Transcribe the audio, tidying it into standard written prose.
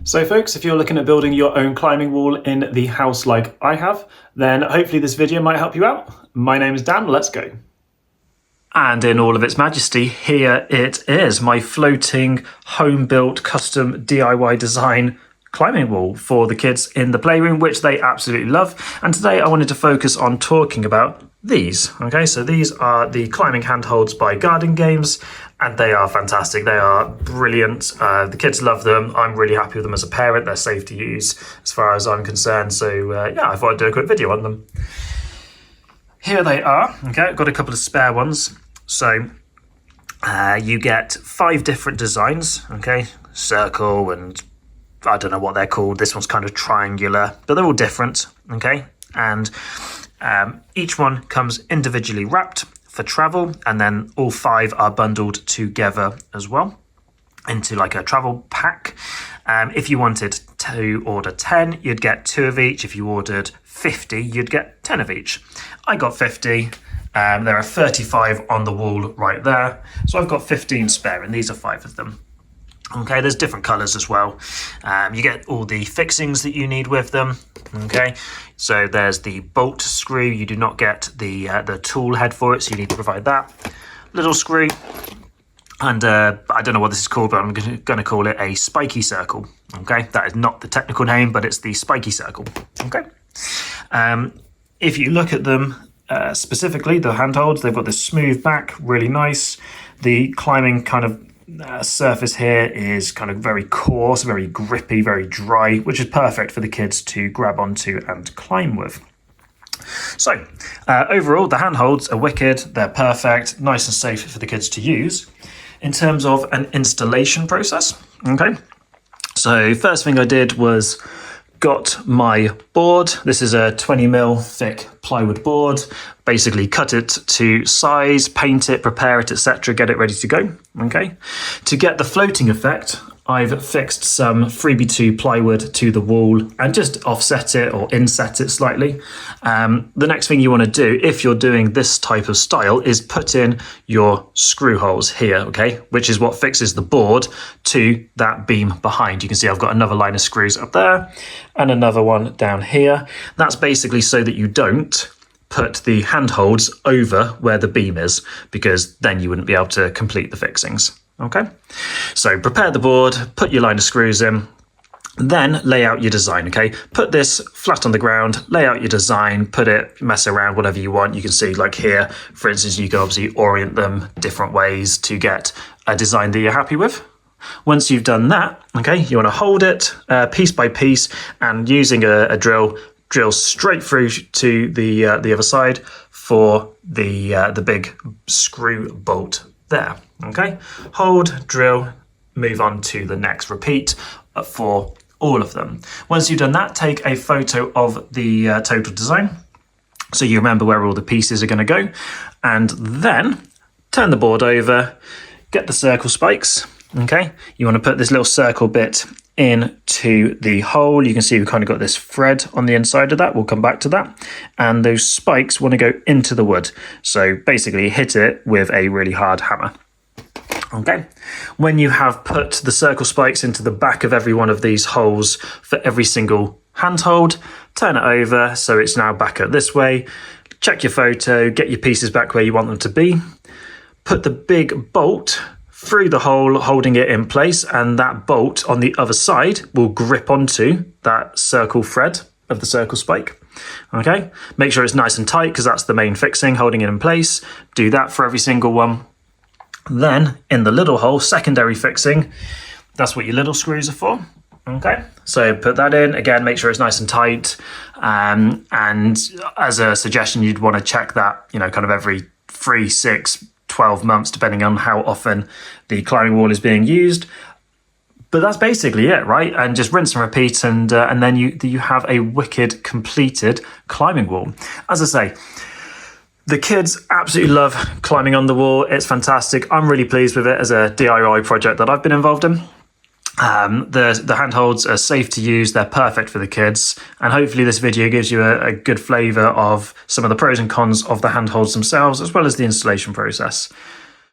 So folks, if you're looking at building your own climbing wall in the house like I have, then hopefully this video might help you out. My name is Dan, let's go. And in all of its majesty, here it is, my floating, home-built, custom DIY design climbing wall for the kids in the playroom, which they absolutely love. And today I wanted to focus on talking about these. Okay, so these are the climbing handholds by Garden Games, and they are fantastic. They are brilliant. The kids love them. I'm really happy with them as a parent. They're safe to use as far as I'm concerned. So yeah, I thought I'd do a quick video on them. Here they are. Okay, I've got a couple of spare ones. So you get 5 different designs. Okay, circle and I don't know what they're called. This one's kind of triangular, but they're all different. Okay, and each one comes individually wrapped for travel, and then all 5 are bundled together as well into like a travel pack. If you wanted to order 10, you'd get 2 of each. If you ordered 50, you'd get 10 of each. I got 50. There are 35 on the wall right there. So I've got 15 spare, and these are 5 of them. Okay, there's different colours as well. You get all the fixings that you need with them. Okay, so there's the bolt screw. You do not get the tool head for it, so you need to provide that. Little screw, and I don't know what this is called, but I'm going to call it a spiky circle. Okay, that is not the technical name, but it's the spiky circle. Okay, if you look at them specifically, the handholds, they've got this smooth back, really nice. The climbing kind of surface here is kind of very coarse, very grippy, very dry, which is perfect for the kids to grab onto and climb with. So overall, the handholds are wicked. They're perfect, nice and safe for the kids to use. In terms of an installation process, okay, so first thing I did was got my board. This is a 20mm thick plywood board. Basically cut it to size, paint it, prepare it, etc., get it ready to go. Okay. To get the floating effect, I've fixed some 3x2 plywood to the wall and just offset it or inset it slightly. The next thing you want to do if you're doing this type of style is put in your screw holes here, okay, which is what fixes the board to that beam behind. You can see I've got another line of screws up there and another one down here. That's basically so that you don't put the handholds over where the beam is, because then you wouldn't be able to complete the fixings. Okay, so prepare the board, put your line of screws in, then lay out your design. Okay, put this flat on the ground, lay out your design, put it, mess around, whatever you want. You can see like here, for instance, you can obviously orient them different ways to get a design that you're happy with. Once you've done that, okay, you want to hold it piece by piece, and using a drill straight through to the other side for the big screw bolt there. Okay, hold, drill, move on to the next. Repeat for all of them. Once you've done that, take a photo of the total design so you remember where all the pieces are going to go, and then turn the board over, get the circle spikes. Okay, you want to put this little circle bit into the hole. You can see we've kind of got this thread on the inside of that. We'll come back to that. And those spikes want to go into the wood. So basically hit it with a really hard hammer. Okay, when you have put the circle spikes into the back of every one of these holes for every single handhold, turn it over so it's now back up this way. Check your photo, get your pieces back where you want them to be. Put the big bolt through the hole, holding it in place, and that bolt on the other side will grip onto that circle thread of the circle spike. Okay, make sure it's nice and tight because that's the main fixing, holding it in place. Do that for every single one. Then in the little hole, secondary fixing, that's what your little screws are for. Okay, so put that in again, make sure it's nice and tight, and as a suggestion, you'd want to check that, you know, kind of every 3, 6, 12 months, depending on how often the climbing wall is being used. But that's basically it, right? And just rinse and repeat, and then you have a wicked completed climbing wall. As I say, the kids absolutely love climbing on the wall. It's fantastic. I'm really pleased with it as a DIY project that I've been involved in. The handholds are safe to use, they're perfect for the kids, and hopefully this video gives you a good flavour of some of the pros and cons of the handholds themselves, as well as the installation process.